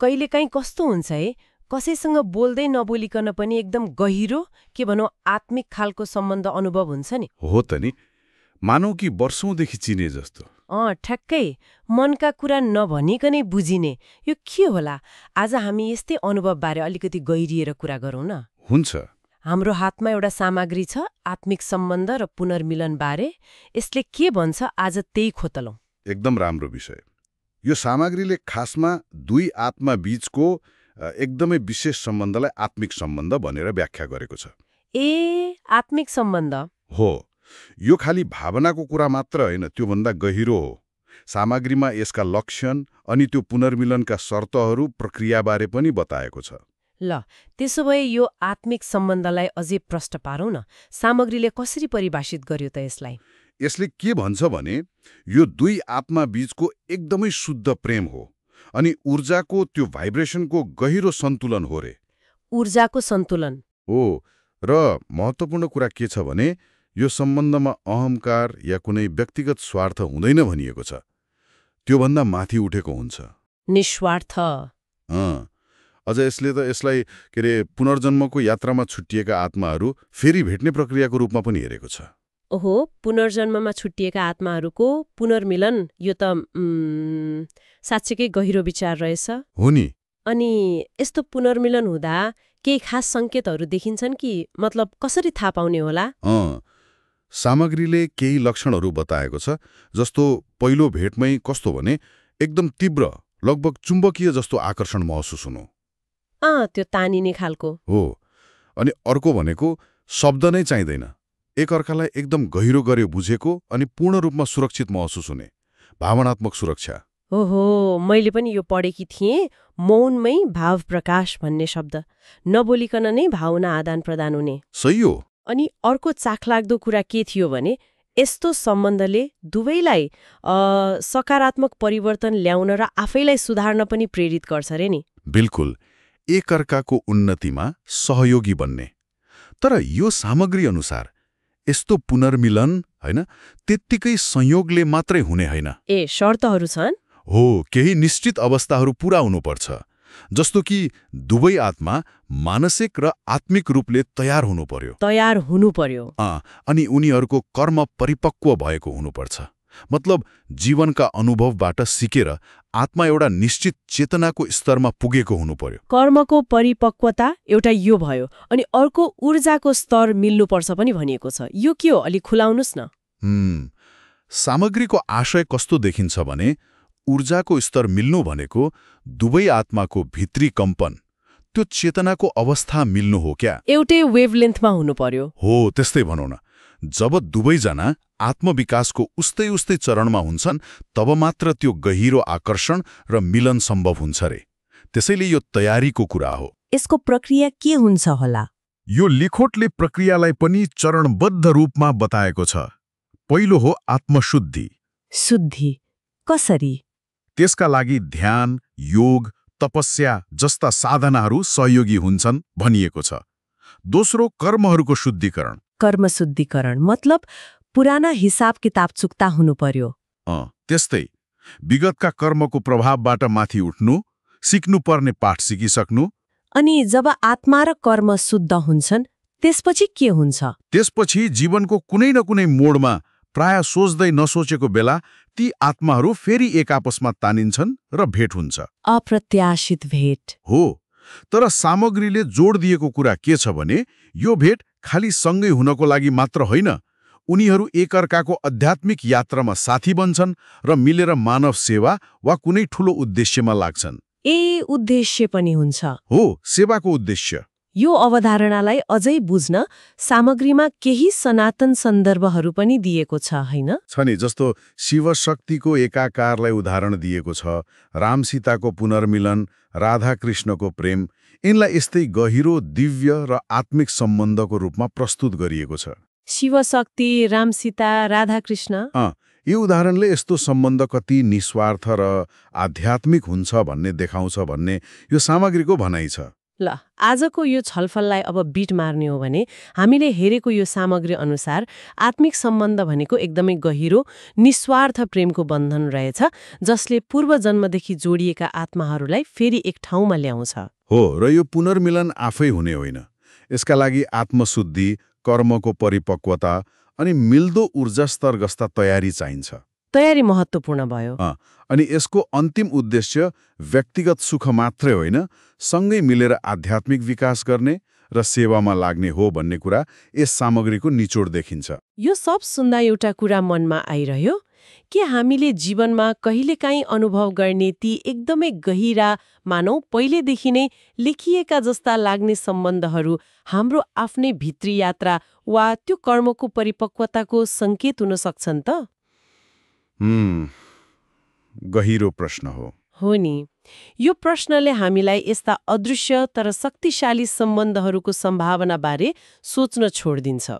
कहिलेकाहीँ कस्तो हुन्छ है, कसैसँग बोल्दै नबोलिकन पनि एकदम गहिरो के भनौँ आत्मिक खालको सम्बन्ध अनुभव हुन्छ नि। हो त नि, मानौ कि वर्षौंदेखि चिने जस्तो। ठ्याक्कै मनका कुरा नभनिकनै बुझिने। यो के होला? आज हामी यस्तै अनुभवबारे अलिकति गहिरिएर कुरा गरौँ न। हुन्छ। हाम्रो हातमा एउटा सामग्री छ, आत्मिक सम्बन्ध र पुनर्मिलन बारे। यसले के भन्छ आज त्यही खोतलौँ। एकदम राम्रो विषय। यो सामग्रीले खासमा दुई आत्मा बीचको एकदमै विशेष सम्बन्धलाई आत्मिक सम्बन्ध भनेर व्याख्या गरेको छ। आत्मिक सम्बन्ध हो, यो खाली भावनाको कुरा मात्र होइन, त्योभन्दा गहिरो हो। सामग्रीमा यसका लक्षण अनि त्यो पुनर्मिलनका शर्तहरू, प्रक्रियाबारे पनि बताएको छ। ल, त्यसो भए यो आत्मिक सम्बन्धलाई अझै प्रष्ट पारौँ न। सामग्रीले कसरी परिभाषित गर्यो त यसलाई? यसले के भन्छ भने यो दुई आत्मा बीचको एकदमै शुद्ध प्रेम हो अनि ऊर्जाको त्यो भाइब्रेसनको गहिरो सन्तुलन हो रे। ऊर्जाको सन्तुलन हो, र महत्त्वपूर्ण कुरा के छ भने यो सम्बन्धमा अहङ्कार या कुनै व्यक्तिगत स्वार्थ हुँदैन भनिएको छ। त्योभन्दा माथि उठेको हुन्छ, निस्वार्थ। अझ यसले त यसलाई पुनर्जन्मको यात्रामा छुट्टिएका आत्माहरू फेरि भेट्ने प्रक्रियाको रूपमा पनि हेरेको छ। ओहो, पुनर्जन्ममा छुट्टिएका आत्माहरूको पुनर्मिलन, यो त साँच्चैकै गहिरो विचार रहेछ। हो नि। अनि यस्तो पुनर्मिलन हुँदा केही खास सङ्केतहरू देखिन्छन् कि? मतलब कसरी थाहा पाउने होला? सामग्रीले केही लक्षणहरू बताएको छ। जस्तो पहिलो भेटमै कस्तो भने एकदम तीव्र, लगभग चुम्बकीय जस्तो आकर्षण महसुस हुनु। त्यो तानिने खालको हो। अनि अर्को भनेको शब्द नै चाहिँदैन, एकअर्कालाई एकदम गहिरो गरे बुझेको अनि पूर्ण रूपमा सुरक्षित महसुस हुने, भावनात्मक सुरक्षा। ओहो, मैले पनि यो पढेकी थिएँ, मौनमै भाव प्रकाश भन्ने शब्द। नबोलिकन नै भावना आदान प्रदान हुने। सही हो। अनि अर्को चाखलाग्दो कुरा के थियो भने यस्तो सम्बन्धले दुवैलाई सकारात्मक परिवर्तन ल्याउन र आफैलाई सुधार्न पनि प्रेरित गर्छ रे नि। बिल्कुल, एकअर्काको उन्नतिमा सहयोगी बन्ने। तर यो सामग्री अनुसार यस्तो पुनर्मिलन होइन त्यत्तिकै संयोगले मात्रै हुने होइन। शर्तहरू छन्? हो, केही निश्चित अवस्थाहरू पूरा हुनुपर्छ। जस्तो कि दुवै आत्मा मानसिक र आत्मिक रूपले तयार हुनु पर्यो। अनि उनीहरूको कर्म परिपक्व भएको हुनुपर्छ। मतलब जीवनका अनुभवबाट सिकेर आत्मा एउटा निश्चित चेतनाको स्तरमा पुगेको हुनु पर्यो। कर्मको परिपक्वता एउटा यो भयो, अनि अर्को ऊर्जाको स्तर मिल्नुपर्छ पनि भनिएको छ। यो के हो, अलि खुलाउनुस् न। सामग्रीको आशय कस्तो देखिन्छ भने ऊर्जाको स्तर मिल्नु भनेको दुवै आत्माको भित्री कम्पन, त्यो चेतनाको अवस्था मिल्नु हो क्या। एउटै वेभलेन्थमा हुनु पर्यो। हो, त्यस्तै भनौँ न। जब दुवैजना आत्मविकासको उस्तै उस्तै चरणमा हुन्छन् तब मात्र त्यो गहिरो आकर्षण र मिलन सम्भव हुन्छ रे। त्यसैले यो तयारीको कुरा हो। यसको प्रक्रिया के हुन्छ होला? यो लिखोटले प्रक्रियालाई पनि चरणबद्ध रूपमा बताएको छ। पहिलो हो आत्मशुद्धि। शुद्धि कसरी? त्यसका लागि ध्यान, योग, तपस्या जस्ता साधनाहरू सहयोगी हुन्छन् भनिएको छ। दोस्रो कर्महरूको शुद्धिकरण। कर्म शुद्धिकरण मतलब पुराना हिसाब किताब चुक्ता हुनु पर्यो। त्यस्तै विगतका कर्मको प्रभावबाट माथि उठ्नु, सिक्नुपर्ने पाठ सिकिसक्नु। अनि जब आत्मा र कर्म शुद्ध हुन्छन् त्यसपछि के हुन्छ? त्यसपछि जीवनको कुनै न कुनै मोडमा प्राय सोच्दै नसोचेको बेला ती आत्माहरू फेरि एक आपसमा तानिन्छन् र भेट हुन्छ। अप्रत्याशित भेट हो। तर सामग्रीले जोड दिएको कुरा के छ भने यो भेट खाली सँगै हुनको लागि मात्र होइन, उनीहरू एकअर्काको आध्यात्मिक यात्रामा साथी बन्छन् र मिलेर मानव सेवा वा कुनै ठूलो उद्देश्यमा लाग्छन्। उद्देश्य पनि हुन्छ? हो, सेवाको उद्देश्य। यो अवधारणालाई अझै बुझ्न सामग्रीमा केही सनातन सन्दर्भहरू पनि दिएको छ, होइन? छ नि, जस्तो शिव शक्तिको एकाकारलाई उदाहरण दिएको छ, राम सीताको पुनर्मिलन, राधा कृष्णको प्रेम। यिनलाई यस्तै गहिरो, दिव्य र आत्मिक सम्बन्धको रूपमा प्रस्तुत गरिएको छ। शिव शक्ति, राम सीता, राधा कृष्ण। यो उदाहरणले यस्तो सम्बन्ध कति निस्वार्थ र आध्यात्मिक हुन्छ भन्ने देखाउँछ भन्ने यो सामग्रीको भनाइ छ। ल आजको यो छलफललाई अब बिट मार्ने हो भने हामीले हेरेको यो सामग्री अनुसार आत्मिक सम्बन्ध भनेको एकदमै गहिरो निस्वार्थ प्रेमको बन्धन रहेछ जसले पूर्व जन्मदेखि जोडिएका आत्माहरूलाई फेरि एक ठाउँमा ल्याउँछ। हो, र यो पुनर्मिलन आफै हुने होइन। यसका लागि आत्मशुद्धि, कर्मको परिपक्वता अनि मिल्दो ऊर्जा स्तर जस्ता तयारी चाहिन्छ। तयारी महत्त्वपूर्ण भयो। अनि यसको अन्तिम उद्देश्य व्यक्तिगत सुख मात्रै होइन, सँगै मिलेर आध्यात्मिक विकास गर्ने र सेवामा लाग्ने हो भन्ने कुरा यस सामग्रीको निचोड देखिन्छ। यो सब सुन्दा एउटा कुरा मनमा आइरह्यो कि हामीले जीवनमा कहिलेकाहीँ अनुभव गर्ने ती एकदमै गहिरा, मानौ पहिलेदेखि नै लेखिएका जस्ता लाग्ने सम्बन्धहरू हाम्रो आफ्नै भित्री यात्रा वा त्यो कर्मको परिपक्वताको सङ्केत हुन सक्छन् त? गहिरो प्रश्न हो नि। यो प्रश्नले हामीलाई यस्ता अदृश्य तर शक्तिशाली सम्बन्धहरूको सम्भावनाबारे सोच्न छोड्दिन्छ।